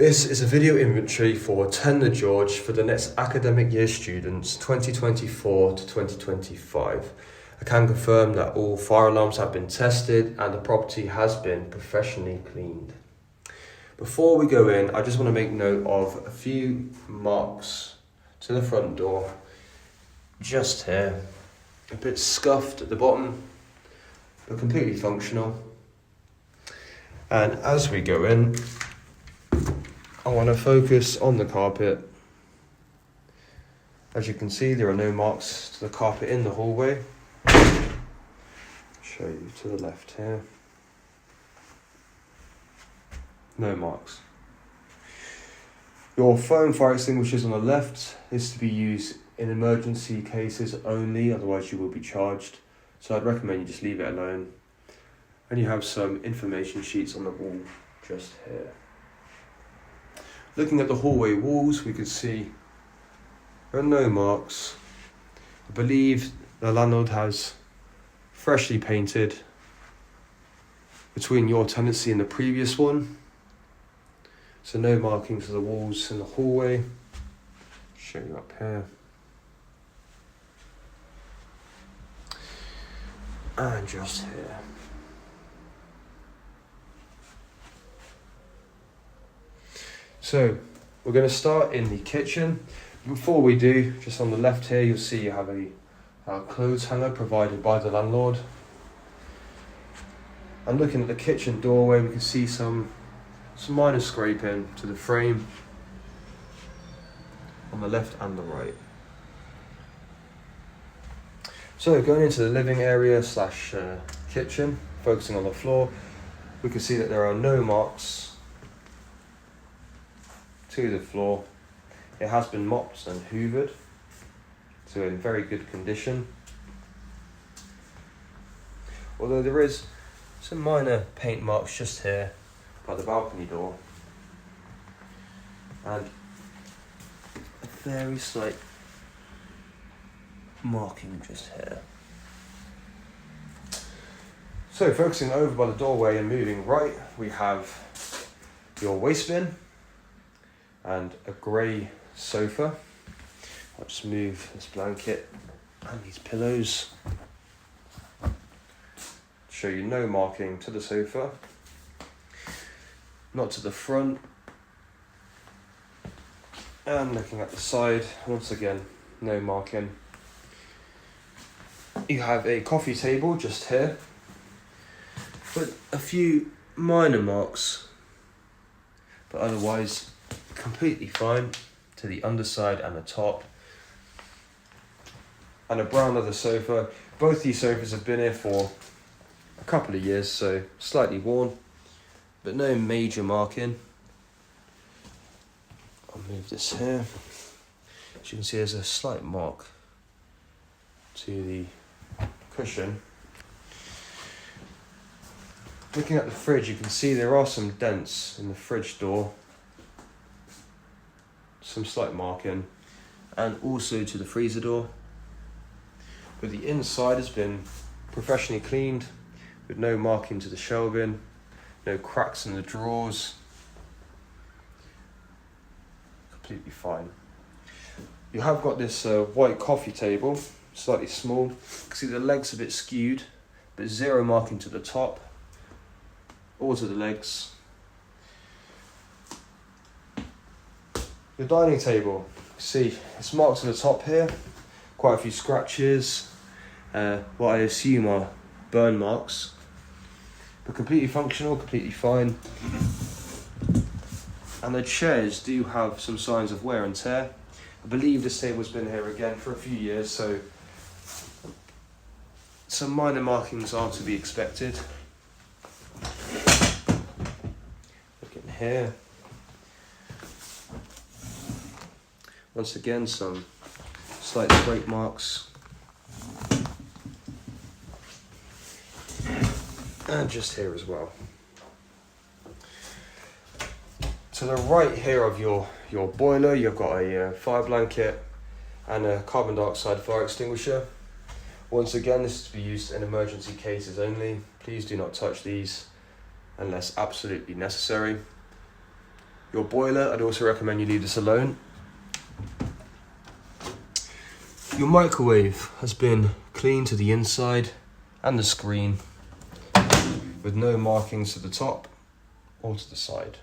This is a video inventory for Tender George for the next academic year students 2024 to 2025. I can confirm that all fire alarms have been tested and the property has been professionally cleaned. Before we go in, I just want to make note of a few marks to the front door, just here, a bit scuffed at the bottom, but completely functional. And as we go in, I want to focus on the carpet. As you can see, there are no marks to the carpet in the hallway. Show you to the left here. No marks. Your foam fire extinguishers on the left is to be used in emergency cases only, otherwise you will be charged. So I'd recommend you just leave it alone. And you have some information sheets on the wall just here. Looking at the hallway walls, we can see there are no marks. I believe the landlord has freshly painted between your tenancy and the previous one. So no markings of the walls in the hallway. Show you up here. And just here. So we're going to start in the kitchen. Before we do, just on the left here, you'll see you have a clothes hanger provided by the landlord. And looking at the kitchen doorway, we can see some minor scraping to the frame on the left and the right. So going into the living area slash kitchen, focusing on the floor, we can see that there are no marks to the floor. It has been mopped and hoovered, so in very good condition. Although there is some minor paint marks just here by the balcony door, and a very slight marking just here. So focusing over by the doorway and moving right, we have your waste bin and a grey sofa. I'll just move this blanket and these pillows. Show you no marking to the sofa, not to the front. And looking at the side, once again, no marking. You have a coffee table just here, but a few minor marks, but otherwise completely fine to the underside and the top. And a brown leather sofa. Both these sofas have been here for a couple of years, so slightly worn, but no major marking. I'll move this here. As you can see, there's a slight mark to the cushion. Looking at the fridge, you can see there are some dents in the fridge door, some slight marking, and also to the freezer door. But the inside has been professionally cleaned with no marking to the shelving, no cracks in the drawers. Completely fine. You have got this white coffee table, slightly small. You can see the legs a bit skewed, but zero marking to the top or to the legs. The dining table, see, it's marked to the top here, quite a few scratches, what I assume are burn marks, but completely functional, completely fine. And the chairs do have some signs of wear and tear. I believe this table's been here again for a few years, so some minor markings are to be expected. Look in here. Once again, some slight scrape marks. And just here as well. To the right here of your boiler, you've got a fire blanket and a carbon dioxide fire extinguisher. Once again, this is to be used in emergency cases only. Please do not touch these unless absolutely necessary. your boiler, I'd also recommend you leave this alone. Your microwave has been cleaned to the inside and the screen with no markings to the top or to the side.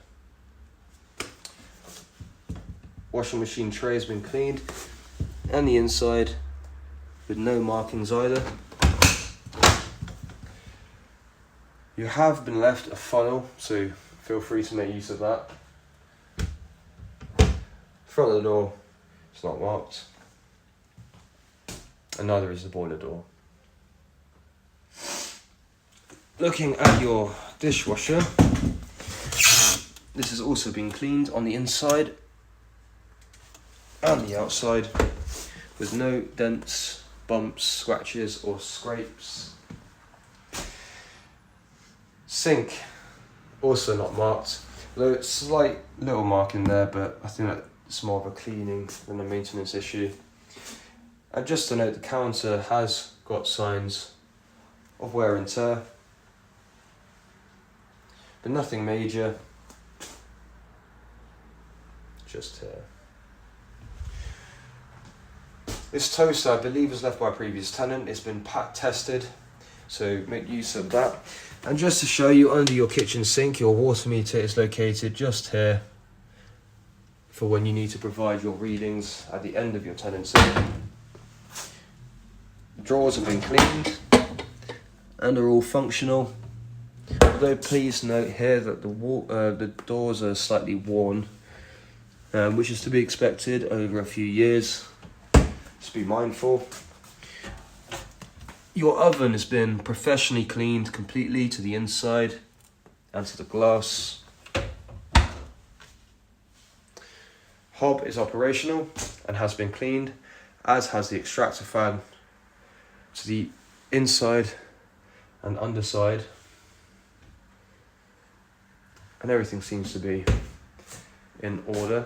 Washing machine tray has been cleaned and the inside with no markings either. You have been left a funnel, so feel free to make use of that. Front of the door, it's not marked. And neither is the boiler door. Looking at your dishwasher, this has also been cleaned on the inside and the outside with no dents, bumps, scratches or scrapes. Sink, also not marked, though it's a slight little mark in there, but I think that's more of a cleaning than a maintenance issue. And just to note, the counter has got signs of wear and tear, but nothing major, just here. This toaster, I believe, was left by a previous tenant. It's been tested, so make use of that. And just to show you, under your kitchen sink, your water meter is located just here for when you need to provide your readings at the end of your tenancy. The drawers have been cleaned and are all functional. Although please note here that the doors are slightly worn, which is to be expected over a few years. Just be mindful. Your oven has been professionally cleaned completely to the inside and to the glass. Hob is operational and has been cleaned, as has the extractor fan to the inside and underside. And everything seems to be in order.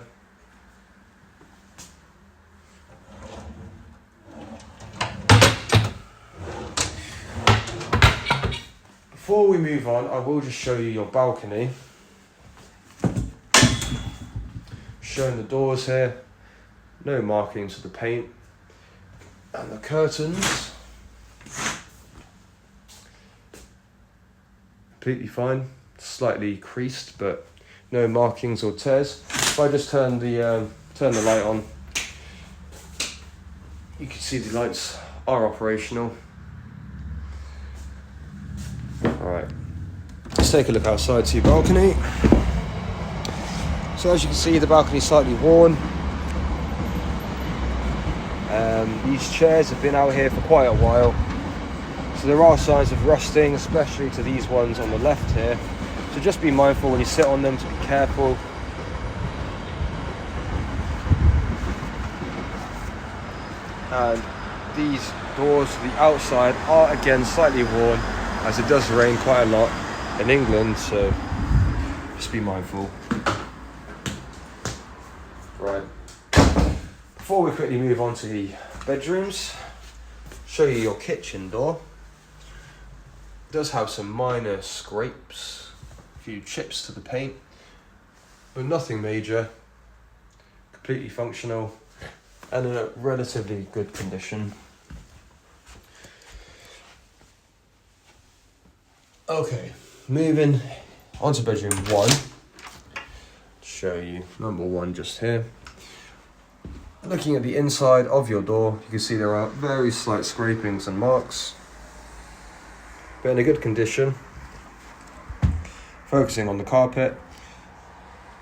Before we move on, I will just show you your balcony. Showing the doors here, no markings to the paint, and the curtains, completely fine, slightly creased, but no markings or tears. If I just turn the light on, you can see the lights are operational. Alright, let's take a look outside to your balcony. So as you can see, the balcony is slightly worn. These chairs have been out here for quite a while, so there are signs of rusting, especially to these ones on the left here. So just be mindful when you sit on them to be careful. And these doors to the outside are again slightly worn, as it does rain quite a lot in England, so just be mindful. Right. Before we quickly move on to the bedrooms, show you your kitchen door. It does have some minor scrapes, a few chips to the paint, but nothing major. Completely functional and in a relatively good condition. Okay, moving on to bedroom 1. Show you number 1 just here. Looking at the inside of your door, you can see there are very slight scrapings and marks, but in a good condition. Focusing on the carpet,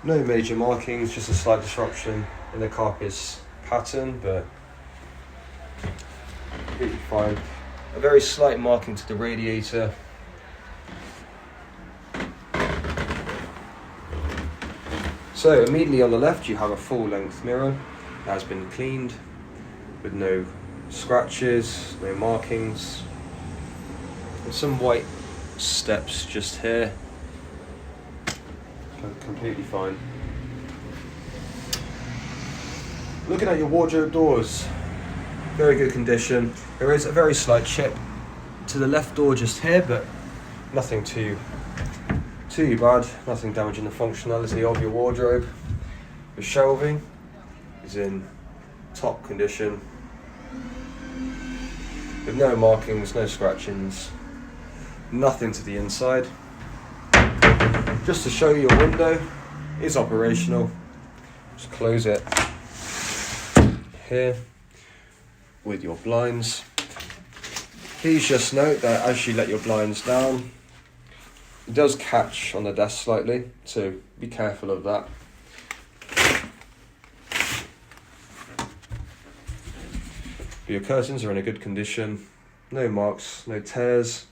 no major markings, just a slight disruption in the carpet's pattern, but completely fine. A very slight marking to the radiator. So immediately on the left you have a full length mirror that has been cleaned with no scratches, no markings, and some white steps just here. Completely fine. Looking at your wardrobe doors, very good condition. There is a very slight chip to the left door just here, but nothing too too bad, nothing damaging the functionality of your wardrobe. The shelving is in top condition, with no markings, no scratchings, nothing to the inside. Just to show you, your window is operational. Just close it here with your blinds. Please just note that as you let your blinds down, it does catch on the desk slightly, so be careful of that. But your curtains are in a good condition, no marks, no tears.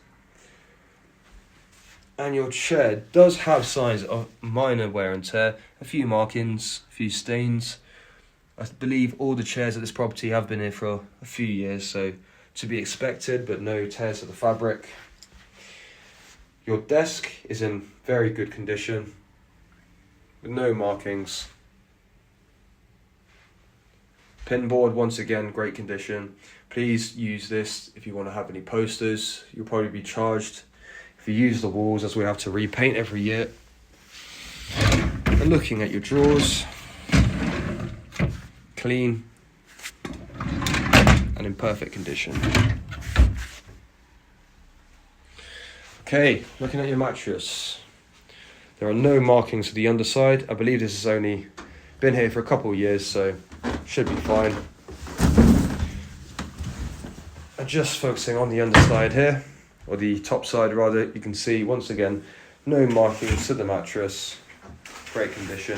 And your chair does have signs of minor wear and tear, a few markings, a few stains. I believe all the chairs at this property have been here for a few years, so to be expected, but no tears to the fabric. Your desk is in very good condition, with no markings. Pinboard, once again, great condition. Please use this if you want to have any posters. You'll probably be charged if you use the walls, as we have to repaint every year. And looking at your drawers, clean and in perfect condition. Okay, looking at your mattress, there are no markings to the underside. I believe this has only been here for a couple of years, so should be fine. And just focusing on the underside here, or the top side rather, you can see once again no markings to the mattress, great condition.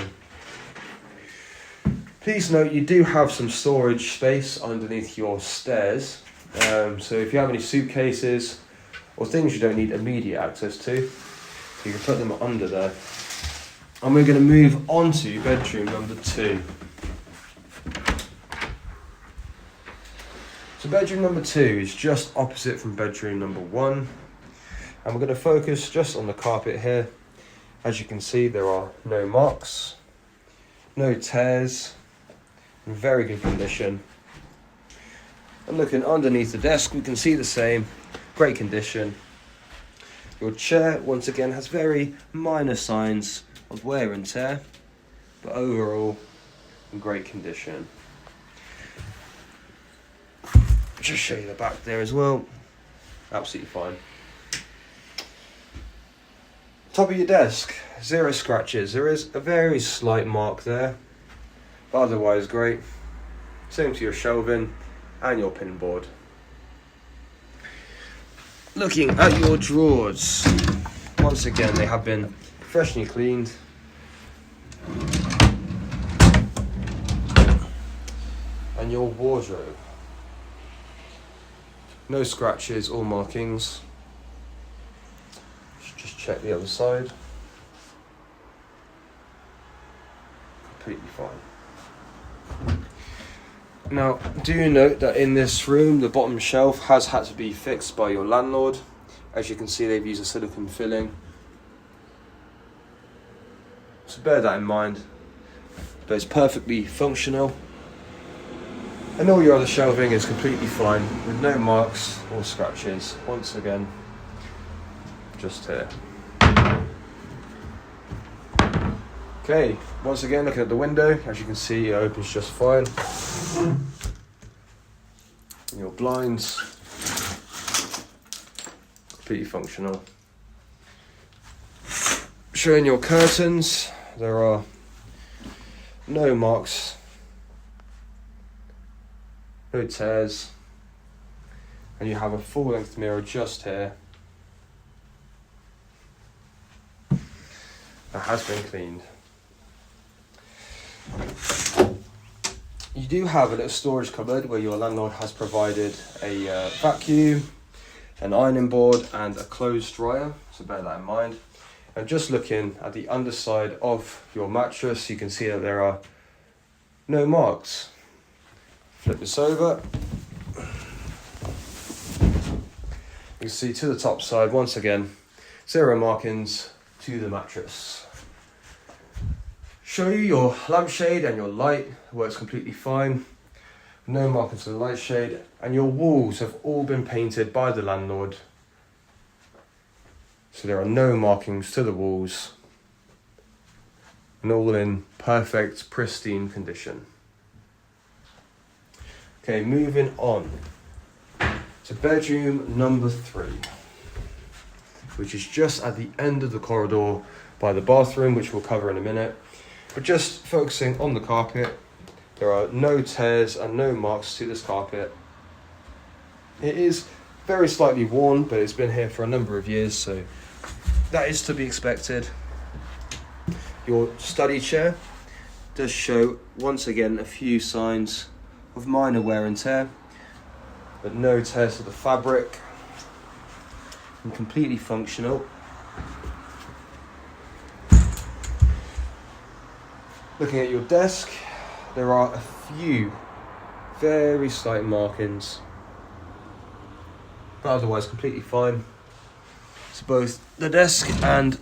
Please note you do have some storage space underneath your stairs, so if you have any suitcases or things you don't need immediate access to, you can put them under there. And we're going to move on to bedroom number 2. So bedroom number 2 is just opposite from bedroom number 1, and we're going to focus just on the carpet here. As you can see, there are no marks, no tears, in very good condition. And looking underneath the desk, we can see the same, great condition. Your chair, once again, has very minor signs of wear and tear, but overall, in great condition. Just show you the back there as well, absolutely fine. Top of your desk, 0 scratches. There is a very slight mark there, but otherwise great. Same to your shelving and your pin board. Looking at your drawers, once again they have been professionally cleaned. And your wardrobe, no scratches or markings. Just check the other side. Completely fine. Now, do note that in this room, the bottom shelf has had to be fixed by your landlord. As you can see, they've used a silicone filling. So bear that in mind. But it's perfectly functional. And all your other shelving is completely fine, with no marks or scratches. Once again, just here. Okay, once again, looking at the window, as you can see, it opens just fine. And your blinds, completely functional. Showing your curtains, there are no marks, no tears, and you have a full-length mirror just here that has been cleaned. You do have a little storage cupboard where your landlord has provided a vacuum, an ironing board and a clothes dryer, so bear that in mind. And just looking at the underside of your mattress, you can see that there are no marks. Flip this over. You can see to the top side, once again, 0 markings to the mattress. Show you your lampshade and your light works completely fine. No markings to the light shade, and your walls have all been painted by the landlord. So there are no markings to the walls, and all in perfect, pristine condition. Okay, moving on to bedroom number 3, which is just at the end of the corridor by the bathroom, which we'll cover in a minute. But just focusing on the carpet, there are no tears and no marks to this carpet. It is very slightly worn, but it's been here for a number of years, so that is to be expected. Your study chair does show, once again, a few signs of minor wear and tear, but no tears to the fabric, and completely functional. Looking at your desk, there are a few very slight markings, but otherwise completely fine. So both the desk and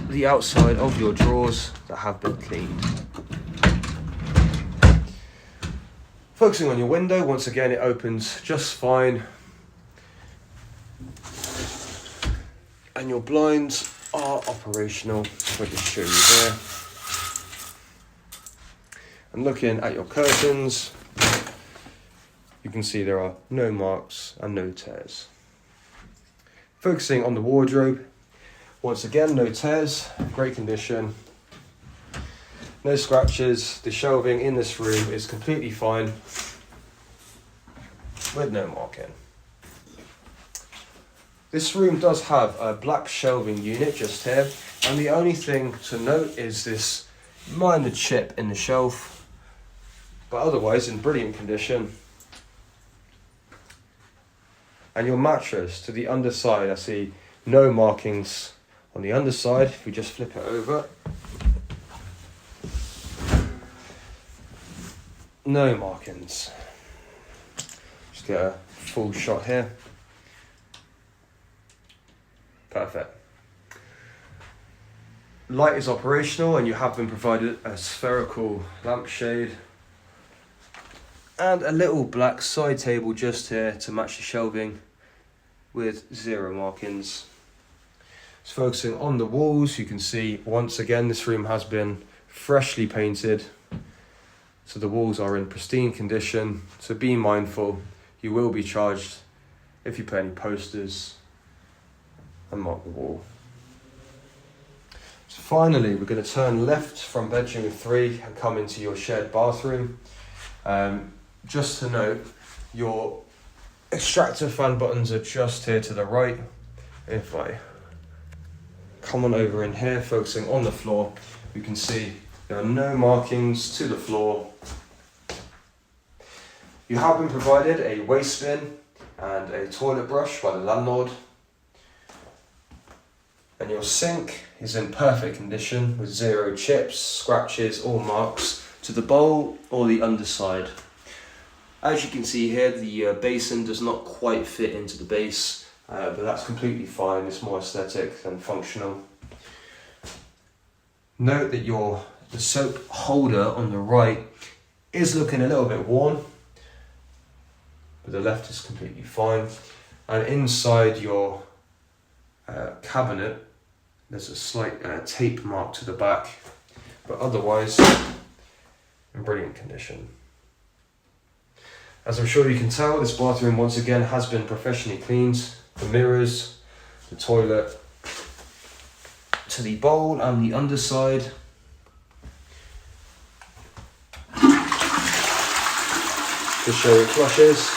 the outside of your drawers that have been cleaned. Focusing on your window, once again it opens just fine. And your blinds are operational, if I just show you there. And looking at your curtains, you can see there are no marks and no tears. Focusing on the wardrobe, once again, no tears, great condition, no scratches. The shelving in this room is completely fine, with no marking. This room does have a black shelving unit just here, and the only thing to note is this minor chip in the shelf, but otherwise in brilliant condition. And your mattress to the underside, I see no markings on the underside. If we just flip it over, no markings. Just get a full shot here. Perfect. Light is operational, and you have been provided a spherical lampshade and a little black side table just here to match the shelving with 0 markings. So focusing on the walls, you can see once again this room has been freshly painted, so the walls are in pristine condition. So be mindful, you will be charged if you put any posters and mark the wall. So finally, we're going to turn left from bedroom 3 and come into your shared bathroom. Just to note, your extractor fan buttons are just here to the right. If I come on over in here, focusing on the floor, you can see there are no markings to the floor. You have been provided a waste bin and a toilet brush by the landlord. And your sink is in perfect condition with 0 chips, scratches or marks to the bowl or the underside. As you can see here, the basin does not quite fit into the base, but that's completely fine. It's more aesthetic than functional. Note that the soap holder on the right is looking a little bit worn, but the left is completely fine. And inside your cabinet, there's a slight tape mark to the back, but otherwise in brilliant condition. As I'm sure you can tell, this bathroom once again has been professionally cleaned. The mirrors, the toilet, to the bowl and the underside. To show it flushes.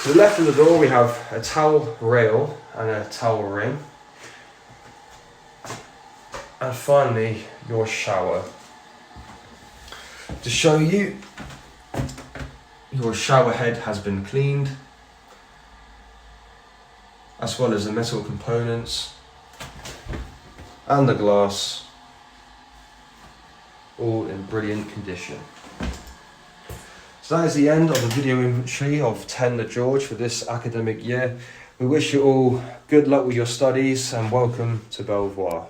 To the left of the door we have a towel rail and a towel ring. And finally, your shower. To show you, your shower head has been cleaned, as well as the metal components and the glass, all in brilliant condition. So that is the end of the video inventory of 10 The George for this academic year. We wish you all good luck with your studies and welcome to Belvoir.